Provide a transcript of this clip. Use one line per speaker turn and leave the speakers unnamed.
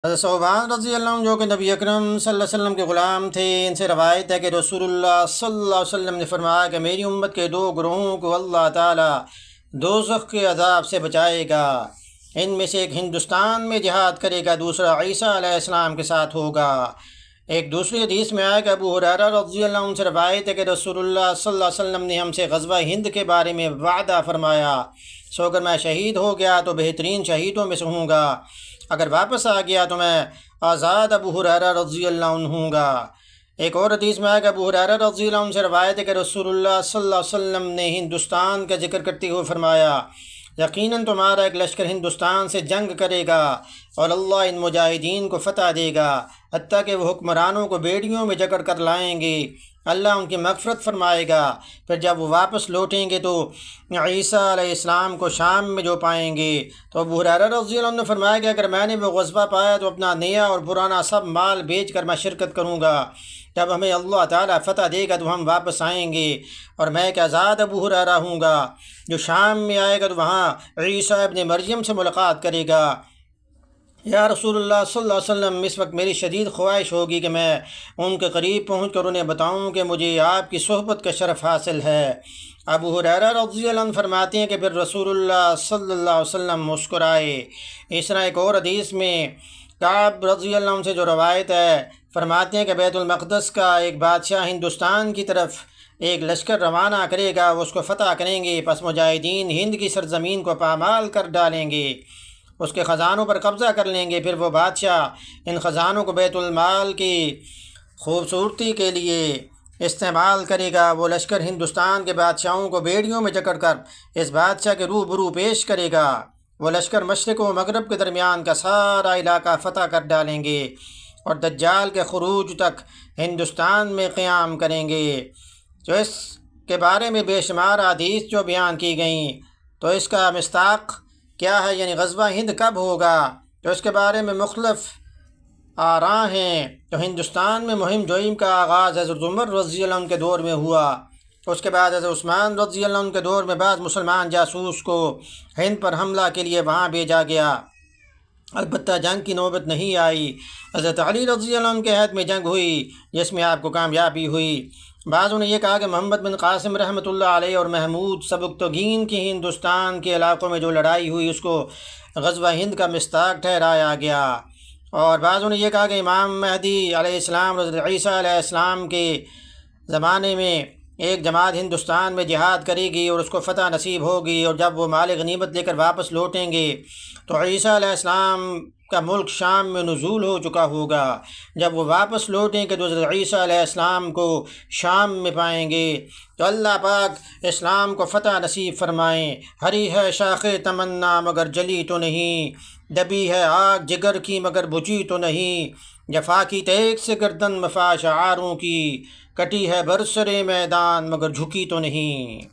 حضرت صوبان رضی اللہ عنہ جو کہ نبی اکرم صلی اللہ علیہ وسلم کے غلام تھے، ان سے روایت ہے کہ رسول اللہ صلی اللہ علیہ وسلم نے فرمایا کہ میری امت کے دو گروہوں کو اللہ تعالیٰ دوزخ کے عذاب سے بچائے گا۔ ان میں سے ایک ہندوستان میں جہاد کرے گا، دوسرا عیسیٰ علیہ السلام کے ساتھ ہوگا۔ ایک دوسری حدیث میں آیا کہ ابو ہریرہ رضی اللہ عنہ سے روایت ہے کہ رسول اللہ صلی اللہ علیہ وسلم نے ہم سے غزوہ ہند کے بارے میں وعدہ فرمایا، سو اگر میں شہید ہو گیا تو بہترین شہیدوں میں سے ہوں گا، اگر واپس آ گیا تو میں آزاد ابو ہریرہ رضی اللہ عنہ ہوں گا۔ ایک اور حدیث میں آیا کہ ابو ہریرہ رضی اللہ عنہ سے روایت ہے کہ رسول اللہ صلی اللہ علیہ وسلم نے ہندوستان کا ذکر کرتے ہوئے فرمایا، یقیناً تمہارا ایک لشکر ہندوستان سے جنگ کرے گا اور اللہ ان مجاہدین کو فتح دے گا، حتیٰ کہ وہ حکمرانوں کو بیڑیوں میں جکڑ کر لائیں گے، اللہ ان کی مغفرت فرمائے گا۔ پھر جب وہ واپس لوٹیں گے تو عیسیٰ علیہ السلام کو شام میں جو پائیں گے۔ تو ابو ہریرہ رضی اللہ عنہ نے فرمایا کہ اگر میں نے وہ غزوہ پایا تو اپنا نیا اور پرانا سب مال بیچ کر میں شرکت کروں گا، جب ہمیں اللہ تعالیٰ فتح دے گا تو ہم واپس آئیں گے، اور میں ایک آزاد ابو ہریرہ ہوں گا جو شام میں آئے گا تو وہاں عیسیٰ ابن مریم سے ملاقات کرے گا۔ یا رسول اللہ صلی اللہ علیہ وسلم، اس وقت میری شدید خواہش ہوگی کہ میں ان کے قریب پہنچ کر انہیں بتاؤں کہ مجھے آپ کی صحبت کا شرف حاصل ہے۔ ابو ہریرہ رضی اللہ عنہ فرماتے ہیں کہ پھر رسول اللہ صلی اللہ علیہ وسلم مسکرائے۔ اس طرح ایک اور حدیث میں کعب رضی اللہ عنہ سے جو روایت ہے، فرماتے ہیں کہ بیت المقدس کا ایک بادشاہ ہندوستان کی طرف ایک لشکر روانہ کرے گا، وہ اس کو فتح کریں گے، پس مجاہدین ہند کی سرزمین کو پامال کر ڈالیں گے، اس کے خزانوں پر قبضہ کر لیں گے، پھر وہ بادشاہ ان خزانوں کو بیت المال کی خوبصورتی کے لیے استعمال کرے گا۔ وہ لشکر ہندوستان کے بادشاہوں کو بیڑیوں میں جکڑ کر اس بادشاہ کے روبرو پیش کرے گا۔ وہ لشکر مشرق و مغرب کے درمیان کا سارا علاقہ فتح کر ڈالیں گے اور دجال کے خروج تک ہندوستان میں قیام کریں گے۔ جو اس کے بارے میں بے شمار احادیث جو بیان کی گئیں، تو اس کا مصداق کیا ہے، یعنی غزوہ ہند کب ہوگا، تو اس کے بارے میں مختلف آراء ہیں۔ تو ہندوستان میں مہم جوئی کا آغاز حضرت عمر رضی اللہ عنہ کے دور میں ہوا، اس کے بعد حضرت عثمان رضی اللہ عنہ کے دور میں بعض مسلمان جاسوس کو ہند پر حملہ کے لیے وہاں بھیجا گیا، البتہ جنگ کی نوبت نہیں آئی۔ حضرت علی رضی اللہ عنہ کے عہد میں جنگ ہوئی جس میں آپ کو کامیابی ہوئی۔ بعضوں نے یہ کہا کہ محمد بن قاسم رحمۃ اللہ علیہ اور محمود سبکتگین کی ہندوستان کے علاقوں میں جو لڑائی ہوئی اس کو غزوہ ہند کا مصداق ٹھہرایا گیا، اور بعضوں نے یہ کہا کہ امام مہدی علیہ السلام اور حضرت عیسیٰ علیہ السلام کے زمانے میں ایک جماعت ہندوستان میں جہاد کرے گی اور اس کو فتح نصیب ہوگی، اور جب وہ مال غنیمت لے کر واپس لوٹیں گے تو عیسیٰ علیہ السلام کا ملک شام میں نزول ہو چکا ہوگا، جب وہ واپس لوٹیں گے تو حضرت عیسیٰ علیہ السلام کو شام میں پائیں گے۔ تو اللہ پاک اسلام کو فتح نصیب فرمائیں۔ ہری ہے شاخ تمنا مگر جلی تو نہیں، دبی ہے آگ جگر کی مگر بجھی تو نہیں، جفا کی تیغ سے گردن مفا شعاروں کی، کٹی ہے برسر میدان مگر جھکی تو نہیں۔